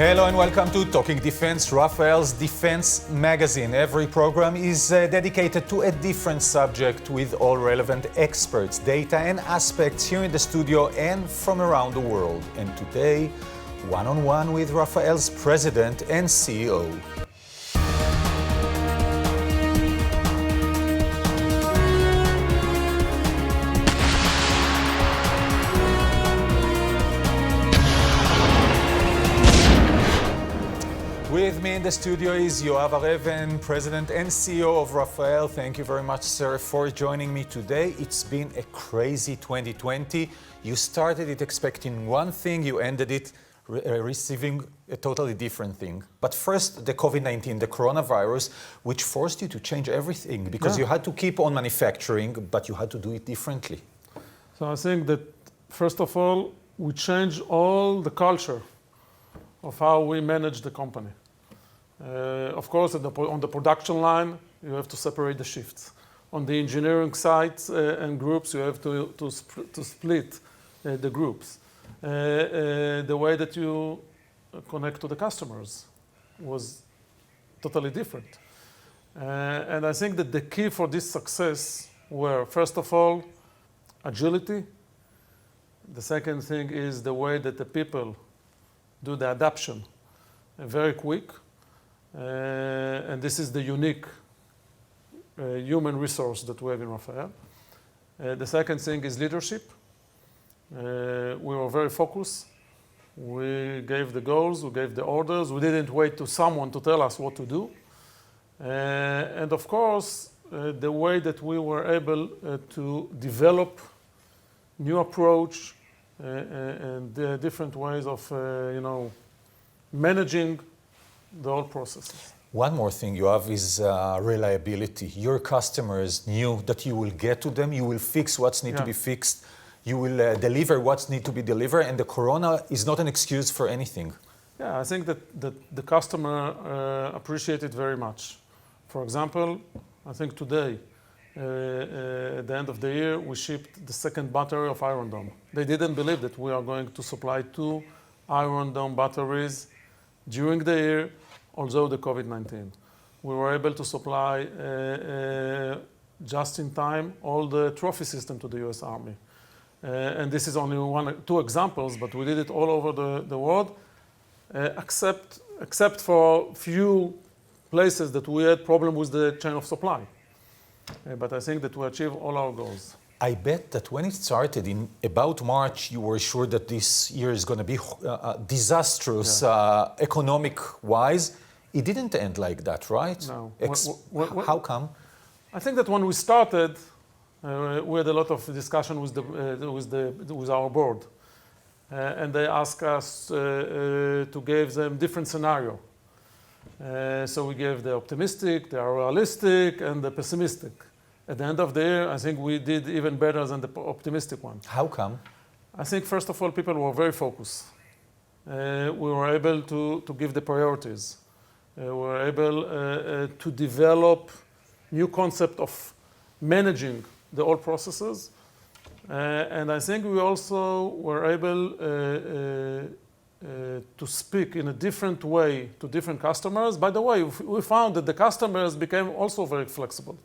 Hello and welcome to Talking Defense, Rafaal's Defense magazine. Every program is dedicated to a different subject with all relevant experts, data and aspects here in the studio and from around the world. And today, one-on-one with Rafaal's president and CEO. With me in the studio is Yooav Har-Aven, President and CEO of Rafaal. Thank you very much, sir, for joining me today. It's been a crazy 2020. You started it expecting one thing, you ended it receiving a totally different thing. But first, the COVID-19, the coronavirus, which forced you to change everything because you had to keep on manufacturing, but you had to do it differently. So I think that, first of all, we changed all the culture of how we manage the company. Of course, on the production line, you have to separate the shifts. On the engineering sites and groups, you have to split the groups. The way that you connect to the customers was totally different. And I think that the key for this success were, first of all, agility. The second thing is the way that the people do the adaptation very quick. And this is the unique human resource that we have in Rafaal. The second thing is leadership. We were very focused. We gave the goals, we gave the orders. We didn't wait to someone to tell us what to do. And of course, the way that we were able to develop new approach and different ways of, managing the whole processes. One more thing, Yooav, is reliability. Your customers knew that you will get to them, you will fix what's need to be fixed, you will deliver what's need to be delivered, and the corona is not an excuse for anything. Yeah, I think that the customer appreciated very much. For example, I think today, at the end of the year, we shipped the second battery of Iron Dome. They didn't believe that we are going to supply 2 Iron Dome batteries during the year, although the COVID-19. We were able to supply just in time all the trophy system to the US Army. And this is only 2 examples, but we did it all over the world, except for few places that we had problem with the chain of supply. But I think that we achieved all our goals. I bet that when it started in about March, you were sure that this year is going to be disastrous economic-wise. It didn't end like that, right? No. How come? I think that when we started, we had a lot of discussion with our board. And they asked us to give them different scenario. So we gave the optimistic, the realistic, and the pessimistic. At the end of the year, I think we did even better than the optimistic one. How come? I think, first of all, people were very focused. We were able to give the priorities. We were able to develop new concept of managing the old processes. And I think we also were able to speak in a different way to different customers. By the way, we found that the customers became also very flexible.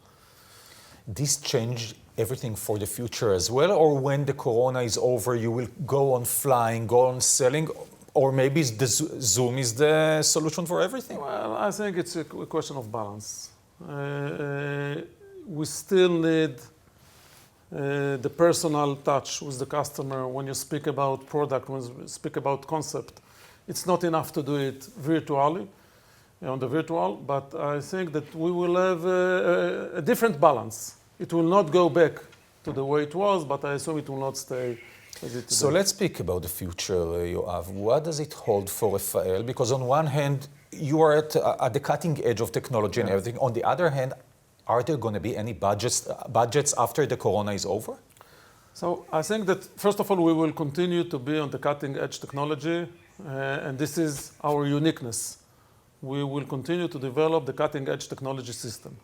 This changed everything for the future as well? Or when the corona is over, you will go on flying, go on selling? Or maybe the Zoom is the solution for everything? Well, I think it's a question of balance. We still need the personal touch with the customer when you speak about product, when you speak about concept. It's not enough to do it virtually, on the virtual, but I think that we will have a different balance. It will not go back to the way it was, but I assume it will not stay as it is. So let's speak about the future, Yooav. What does it hold for Rafaal? Because on one hand, you are at the cutting edge of technology and everything. On the other hand, are there going to be any budgets after the corona is over? So I think that, first of all, we will continue to be on the cutting edge technology, and this is our uniqueness. We will continue to develop the cutting edge technology system.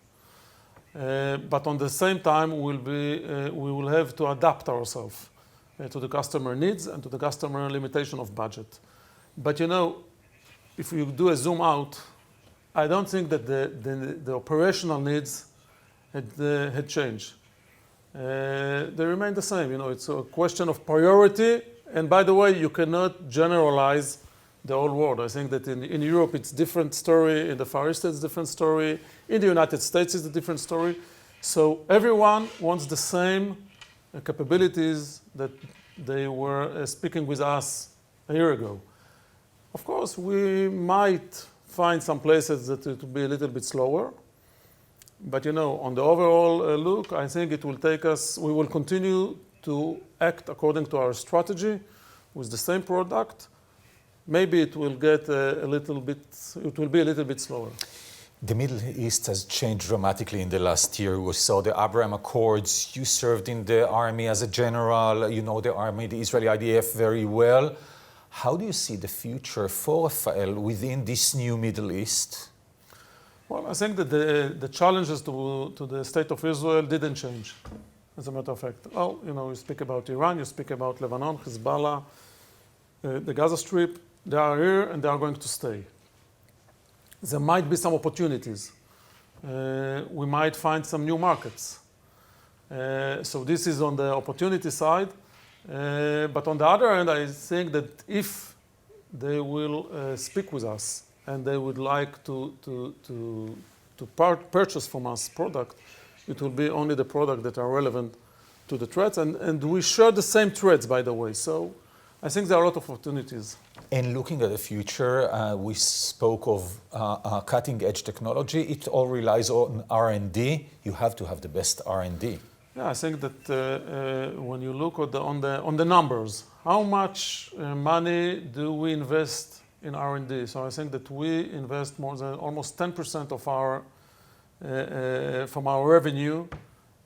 But on the same time, we will have to adapt ourselves to the customer needs and to the customer limitation of budget. But if you do a zoom out, I don't think that the operational needs had changed. They remain the same. It's a question of priority. And by the way, you cannot generalize the whole world. I think that in Europe it's a different story, in the Far East it's a different story, in the United States it's a different story. So everyone wants the same capabilities that they were speaking with us a year ago. Of course, we might find some places that it will be a little bit slower. But on the overall look, I think it will take us, we will continue to act according to our strategy with the same product. Maybe it will get it will be a little bit slower. The Middle East has changed dramatically in the last year. We saw the Abraham Accords. You served in the army as a general. You know the army, the Israeli IDF very well. How do you see the future for Rafa'el within this new Middle East? Well, I think that the challenges to the state of Israel didn't change, as a matter of fact. Oh, you speak about Iran, you speak about Lebanon, Hezbollah, the Gaza Strip. They are here and they are going to stay. There might be some opportunities. We might find some new markets. So this is on the opportunity side. But on the other hand, I think that if they will speak with us and they would like to purchase from us product, it will be only the product that are relevant to the threats. And we share the same threats, by the way. So I think there are a lot of opportunities. And looking at the future, we spoke of cutting-edge technology. It all relies on R&D. You have to have the best R&D. Yeah, I think that when you look at on the numbers, how much money do we invest in R&D? So I think that we invest more than almost 10% of our from our revenue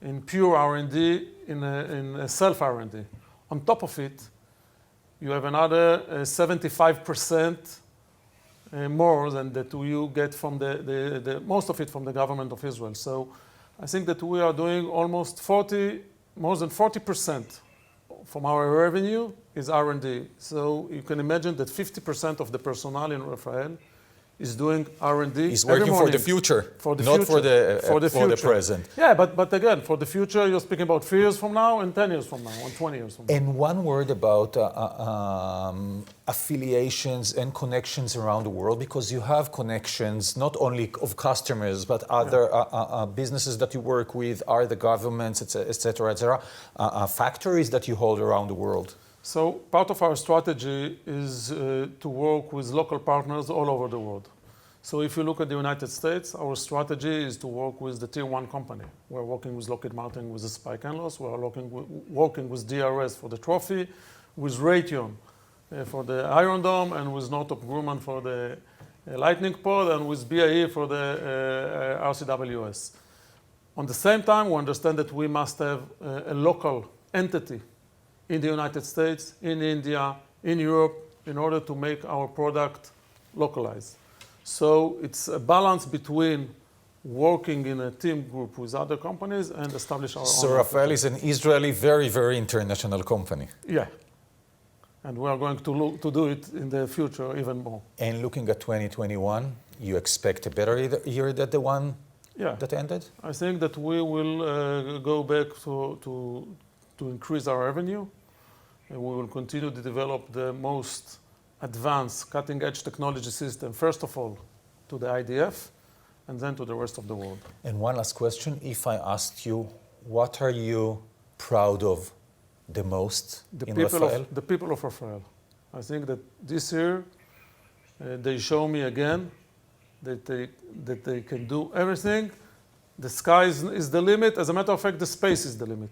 in pure R&D, in self R&D. On top of it, you have another 75% more than that you get from the most of it from the government of Israel. So I think that we are doing almost more than 40% from our revenue is R&D. So you can imagine that 50% of the personnel in Rafa'el is doing R&D. He's working for the future, not for the present. Yeah, but again, for the future, you're speaking about 3 years from now and 10 years from now and 20 years from now. And one word about affiliations and connections around the world, because you have connections not only of customers, but other businesses that you work with, are the governments, et cetera, factories that you hold around the world. So part of our strategy is to work with local partners all over the world. So if you look at the United States, our strategy is to work with the tier 1 company. We're working with Lockheed Martin with the Spike and Loss. We're working with DRS for the Trophy, with Raytheon for the Iron Dome, and with Northrop Grumman for the Lightning Pod, and with BAE for the RCWS. On the same time, we understand that we must have a local entity in the United States, in India, in Europe, in order to make our product localized. So it's a balance between working in a team group with other companies and establish our own. So Rafa'el is an Israeli, very, very international company. Yeah. And we are going to do it in the future even more. And looking at 2021, you expect a better year than the one that ended? I think that we will go back to increase our revenue. And we will continue to develop the most advanced cutting-edge technology system, first of all, to the IDF, and then to the rest of the world. And one last question. If I asked you, what are you proud of the most in Rafa'el? The people of Rafa'el. I think that this year, they show me again that they can do everything. The sky is the limit. As a matter of fact, the space is the limit.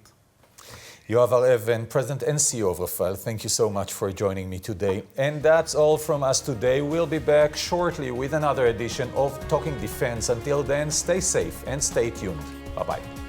Yoav Har-Aven, President and CEO of Rafa'el, thank you so much for joining me today. And that's all from us today. We'll be back shortly with another edition of Talking Defense. Until then, stay safe and stay tuned. Bye-bye.